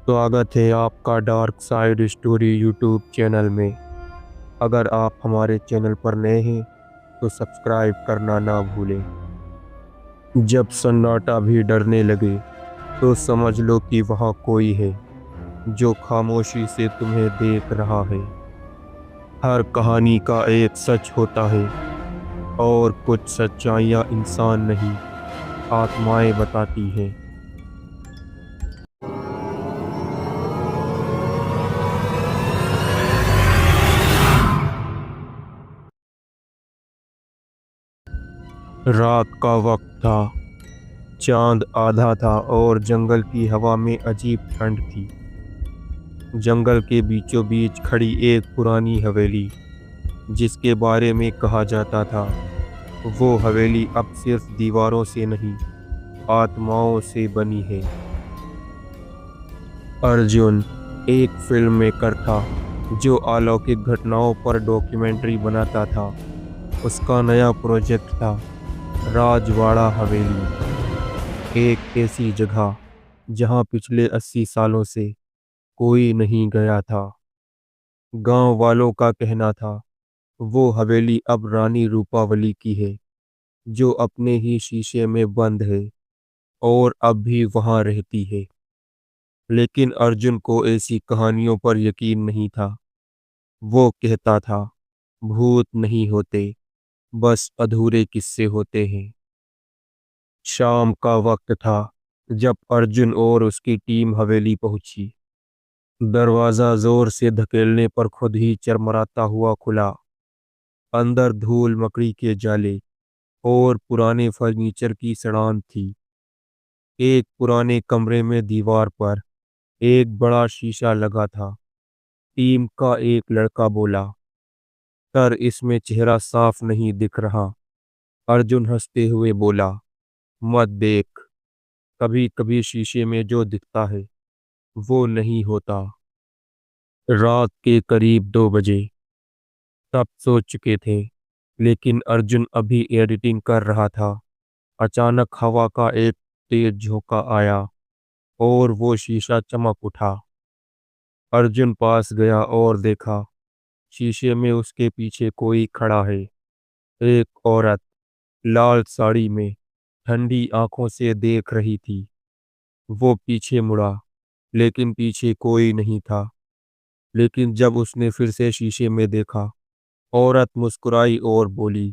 स्वागत है आपका dark side story YouTube channel में। अगर आप हमारे चैनल पर नए हैं तो सब्सक्राइब करना ना भूलें। जब सन्नाटा भी डरने लगे तो समझ लो कि वहाँ कोई है जो खामोशी से तुम्हें देख रहा है। हर कहानी का एक सच होता है और कुछ सच्चाइयाँ इंसान नहीं, आत्माएं बताती हैं। रात का वक्त था। चांद आधा था और जंगल की हवा में अजीब ठंड थी। जंगल के बीचों बीच खड़ी एक पुरानी हवेली, जिसके बारे में कहा जाता था वो हवेली अब सिर्फ दीवारों से नहीं, आत्माओं से बनी है। अर्जुन एक फिल्म मेकर था जो अलौकिक घटनाओं पर डॉक्यूमेंट्री बनाता था। उसका नया प्रोजेक्ट था राजवाड़ा हवेली, एक ऐसी जगह जहां पिछले 80 सालों से कोई नहीं गया था। गांव वालों का कहना था वो हवेली अब रानी रूपावली की है, जो अपने ही शीशे में बंद है और अब भी वहां रहती है। लेकिन अर्जुन को ऐसी कहानियों पर यकीन नहीं था। वो कहता था भूत नहीं होते, बस अधूरे किस्से होते हैं। शाम का वक्त था जब अर्जुन और उसकी टीम हवेली पहुंची। दरवाजा जोर से धकेलने पर खुद ही चरमराता हुआ खुला। अंदर धूल मकड़ी के जाले और पुराने फर्नीचर की सड़ान थी। एक पुराने कमरे में दीवार पर एक बड़ा शीशा लगा था। टीम का एक लड़का बोला, सर इसमें चेहरा साफ नहीं दिख रहा। अर्जुन हंसते हुए बोला, मत देख, कभी कभी शीशे में जो दिखता है वो नहीं होता। रात के करीब 2 बजे। सब सो चुके थे, लेकिन अर्जुन अभी एडिटिंग कर रहा था। अचानक हवा का एक तेज झोंका आया और वो शीशा चमक उठा। अर्जुन पास गया और देखा शीशे में उसके पीछे कोई खड़ा है। एक औरत लाल साड़ी में ठंडी आंखों से देख रही थी। वो पीछे मुड़ा, लेकिन पीछे कोई नहीं था। लेकिन जब उसने फिर से शीशे में देखा, औरत मुस्कुराई और बोली,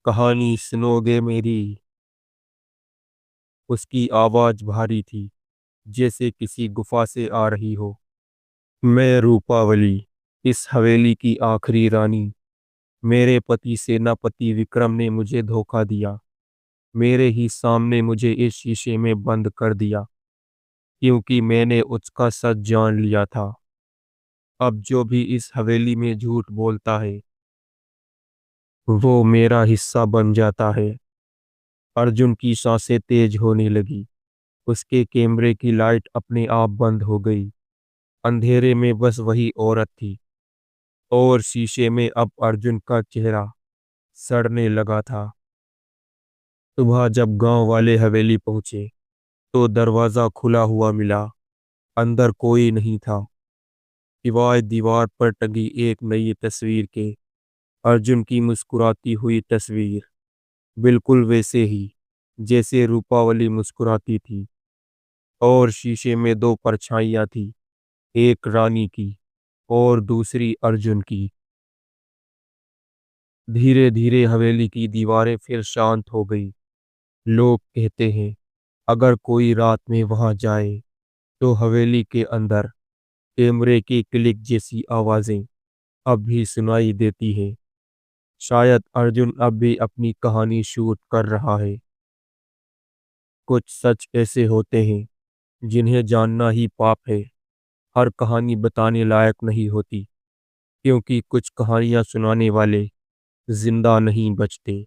कहानी सुनोगे मेरी? उसकी आवाज भारी थी, जैसे किसी गुफा से आ रही हो। मैं रूपावली, इस हवेली की आखिरी रानी। मेरे पति सेनापति विक्रम ने मुझे धोखा दिया। मेरे ही सामने मुझे इस शीशे में बंद कर दिया, क्योंकि मैंने उसका सच जान लिया था। अब जो भी इस हवेली में झूठ बोलता है वो मेरा हिस्सा बन जाता है। अर्जुन की सांसें तेज होने लगी। उसके कैमरे की लाइट अपने आप बंद हो गई। अंधेरे में बस वही औरत थी और शीशे में अब अर्जुन का चेहरा सड़ने लगा था। सुबह जब गांव वाले हवेली पहुंचे तो दरवाजा खुला हुआ मिला। अंदर कोई नहीं था, सिवाय दीवार पर टंगी एक नई तस्वीर के। अर्जुन की मुस्कुराती हुई तस्वीर, बिल्कुल वैसे ही जैसे रूपावली मुस्कुराती थी। और शीशे में 2 परछाइयां थी, एक रानी की और दूसरी अर्जुन की। धीरे धीरे हवेली की दीवारें फिर शांत हो गई। लोग कहते हैं अगर कोई रात में वहां जाए तो हवेली के अंदर कैमरे की क्लिक जैसी आवाजें अब भी सुनाई देती हैं। शायद अर्जुन अब भी अपनी कहानी शूट कर रहा है। कुछ सच ऐसे होते हैं जिन्हें जानना ही पाप है। हर कहानी बताने लायक नहीं होती, क्योंकि कुछ कहानियां सुनाने वाले जिंदा नहीं बचते।